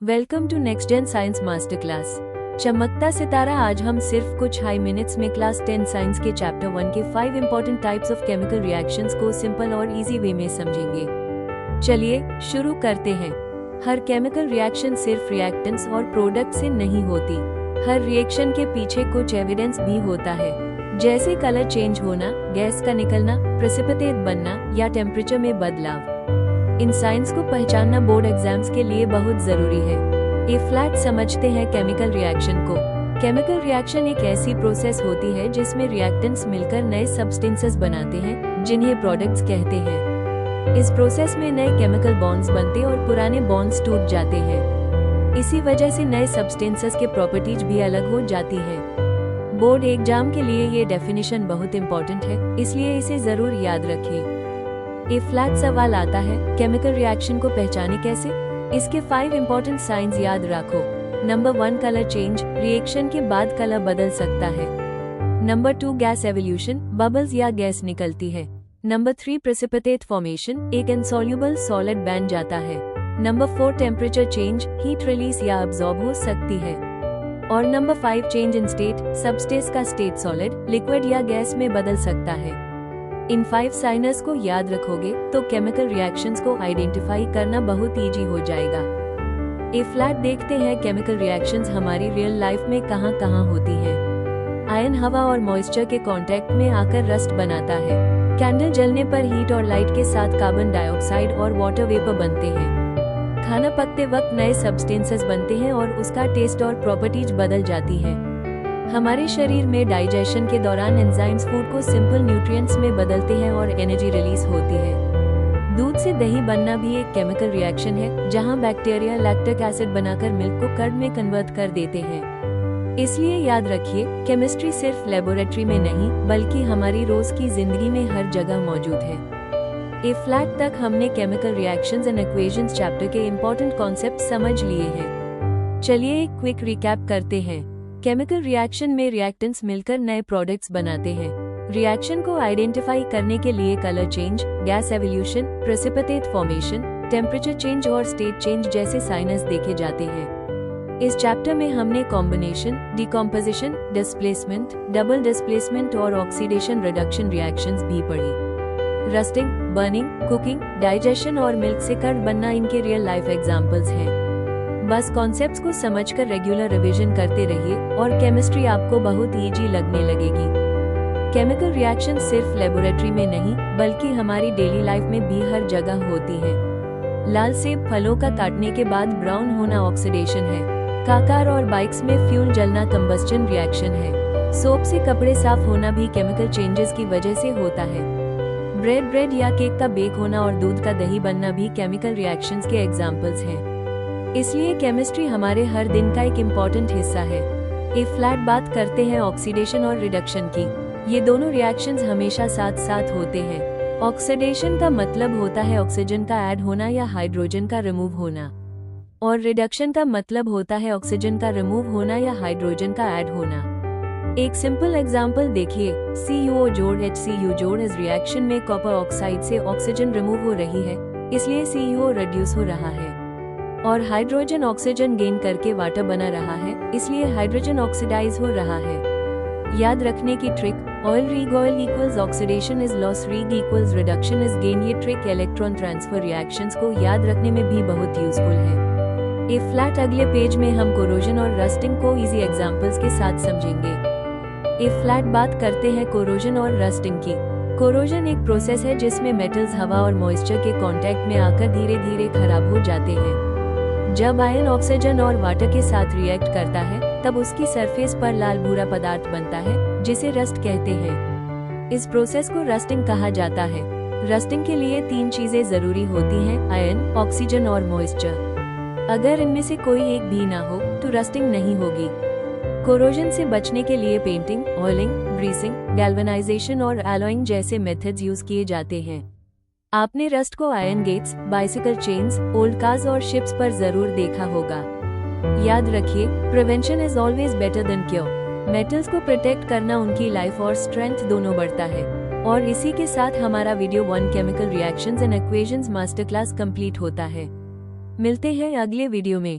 Welcome to next gen science master class. चमकता सितारा। आज हम सिर्फ कुछ हाई मिनट्स में क्लास 10 साइंस के चैप्टर 1 के 5 important types of chemical reactions को सिंपल और इजी वे में समझेंगे। चलिए शुरू करते हैं। हर केमिकल रिएक्शन सिर्फ रिएक्टेंट्स और प्रोडक्ट से नहीं होती। हर रिएक्शन के पीछे कुछ एविडेंस भी होता है, जैसे कलर चेंज होना, गैस का निकलना, प्रेसिपिटेट बनना या टेम्परेचर में बदलाव। इन साइंस को पहचानना बोर्ड एग्जाम्स के लिए बहुत जरूरी है। ए फ्लैट समझते हैं केमिकल रिएक्शन को। केमिकल रिएक्शन एक ऐसी प्रोसेस होती है जिसमें रिएक्टेंट्स मिलकर नए सब्सटेंसेस बनाते हैं, जिन्हें प्रोडक्ट्स कहते हैं। इस प्रोसेस में नए केमिकल बॉन्ड्स बनते और पुराने बॉन्ड्स टूट जाते हैं। इसी वजह से नए सब्सटेंसेस के प्रॉपर्टीज भी अलग हो जाती है। बोर्ड एग्जाम के लिए ये डेफिनेशन बहुत इंपॉर्टेंट है, इसलिए इसे जरूर याद रखें। ए फ्लैट सवाल आता है, केमिकल रिएक्शन को पहचाने कैसे? इसके 5 इंपॉर्टेंट साइंस याद रखो। Number 1, colour change. रिएक्शन के बाद कलर बदल सकता है। Number 2, gas evolution. बबल्स या गैस निकलती है। Number 3, precipitate formation. एक इनसॉल्युबल सॉलिड बन जाता है। Number 4, temperature change. Heat release या अब्सॉर्ब हो सकती है। और number 5, change in state. Substance का स्टेट सॉलिड, लिक्विड या गैस में बदल सकता है। इन 5 साइनर्स को याद रखोगे तो केमिकल रिएक्शंस को आइडेंटिफाई करना बहुत इजी हो जाएगा। ए फ्लैट देखते हैं केमिकल रिएक्शंस हमारी रियल लाइफ में कहाँ होती हैं। आयन हवा और मॉइस्चर के कांटेक्ट में आकर रस्ट बनाता है। कैंडल जलने पर हीट और लाइट के साथ कार्बन डाइऑक्साइड और वाटर वेपर बनते हैं। खाना पकते वक्त नए सब्सटेंसेस बनते हैं और उसका टेस्ट और प्रॉपर्टीज बदल जाती है। हमारे शरीर में डाइजेशन के दौरान एंजाइम्स फूड को सिंपल न्यूट्रिएंट्स में बदलते हैं और एनर्जी रिलीज होती है। दूध से दही बनना भी एक केमिकल रिएक्शन है, जहां बैक्टीरिया लैक्टिक एसिड बनाकर मिल्क को कर्ड में कन्वर्ट कर देते हैं। इसलिए याद रखिए, केमिस्ट्री सिर्फ लेबोरेटरी में नहीं बल्कि हमारी रोज की जिंदगी में हर जगह मौजूद है। ए फ्लैट तक हमने chemical reactions and equations chapter के इम्पोर्टेंट कॉन्सेप्ट समझ लिए हैं। चलिए एक क्विक रिकैप करते हैं। केमिकल रिएक्शन में रिएक्टेंट्स मिलकर नए प्रोडक्ट्स बनाते हैं। रिएक्शन को आइडेंटिफाई करने के लिए colour change, gas evolution, precipitate formation, temperature change और स्टेट चेंज जैसे साइनस देखे जाते हैं। इस चैप्टर में हमने combination, decomposition, displacement, double displacement और ऑक्सीडेशन रिडक्शन रिएक्शंस भी पढ़ी। रस्टिंग, बर्निंग, कुकिंग, डाइजेशन और मिल्क से कर्ड बनना इनके रियल लाइफ एग्जाम्पल्स हैं। बस कॉन्सेप्ट्स को समझकर रेगुलर रिवीजन करते रहिए और केमिस्ट्री आपको बहुत इजी लगने लगेगी। केमिकल रिएक्शन सिर्फ लेबोरेटरी में नहीं बल्कि हमारी डेली लाइफ में भी हर जगह होती है। लाल सेब फलों का काटने के बाद ब्राउन होना ऑक्सीडेशन है। कार और बाइक्स में फ्यूल जलना कंबस्टन रिएक्शन है। सोप से कपड़े साफ होना भी केमिकल चेंजेस की वजह से होता है। ब्रेड या केक का बेक होना और दूध का दही बनना भी केमिकल रिएक्शंस के एग्जाम्पल्स हैं। इसलिए केमिस्ट्री हमारे हर दिन का एक इम्पॉर्टेंट हिस्सा है। ए फ्लैट बात करते हैं ऑक्सीडेशन और रिडक्शन की। ये दोनों रिएक्शंस हमेशा साथ साथ होते हैं। ऑक्सीडेशन का मतलब होता है ऑक्सीजन का ऐड होना या हाइड्रोजन का रिमूव होना, और रिडक्शन का मतलब होता है ऑक्सीजन का रिमूव होना या हाइड्रोजन का ऐड होना। एक सिंपल एग्जाम्पल देखिए, CuO जोड़ HCU जोड़ इस रिएक्शन में कॉपर ऑक्साइड से ऑक्सीजन रिमूव हो रही है, इसलिए CuO रिड्यूस हो रहा है। और हाइड्रोजन ऑक्सीजन गेन करके वाटर बना रहा है, इसलिए हाइड्रोजन ऑक्सीडाइज हो रहा है। याद रखने की trick, oil rig oil equals oxidation is loss, rig equals reduction is gain. ये ट्रिक इलेक्ट्रॉन ट्रांसफर रिएक्शंस को याद रखने में भी बहुत यूजफुल है। ए फ्लैट अगले पेज में हम कोरोजन और रस्टिंग को इजी एग्जांपल्स के साथ समझेंगे। ए फ्लैट बात करते हैं कोरोजन और रस्टिंग की। कोरोजन एक प्रोसेस है जिसमें मेटल्स हवा और मॉइस्चर के कांटेक्ट में आकर धीरे धीरे खराब हो जाते हैं। जब आयन ऑक्सीजन और वाटर के साथ रिएक्ट करता है तब उसकी सरफेस पर लाल भूरा पदार्थ बनता है, जिसे रस्ट कहते हैं। इस प्रोसेस को रस्टिंग कहा जाता है। रस्टिंग के लिए 3 चीजें जरूरी होती हैं, आयन, ऑक्सीजन और मॉइस्चर। अगर इनमें से कोई एक भी ना हो तो रस्टिंग नहीं होगी। कोरोजन से बचने के लिए पेंटिंग, ऑयलिंग, ग्रीसिंग, गैल्वेनाइजेशन और एलॉइंग जैसे मेथड्स यूज किए जाते हैं। आपने रस्ट को iron gates, bicycle chains, old cars और शिप्स पर जरूर देखा होगा। याद रखिए, prevention is always better than cure. Metals को प्रोटेक्ट करना उनकी लाइफ और स्ट्रेंथ दोनों बढ़ता है। और इसी के साथ हमारा video 1 chemical reactions and equations master class complete होता है। मिलते हैं अगले वीडियो में।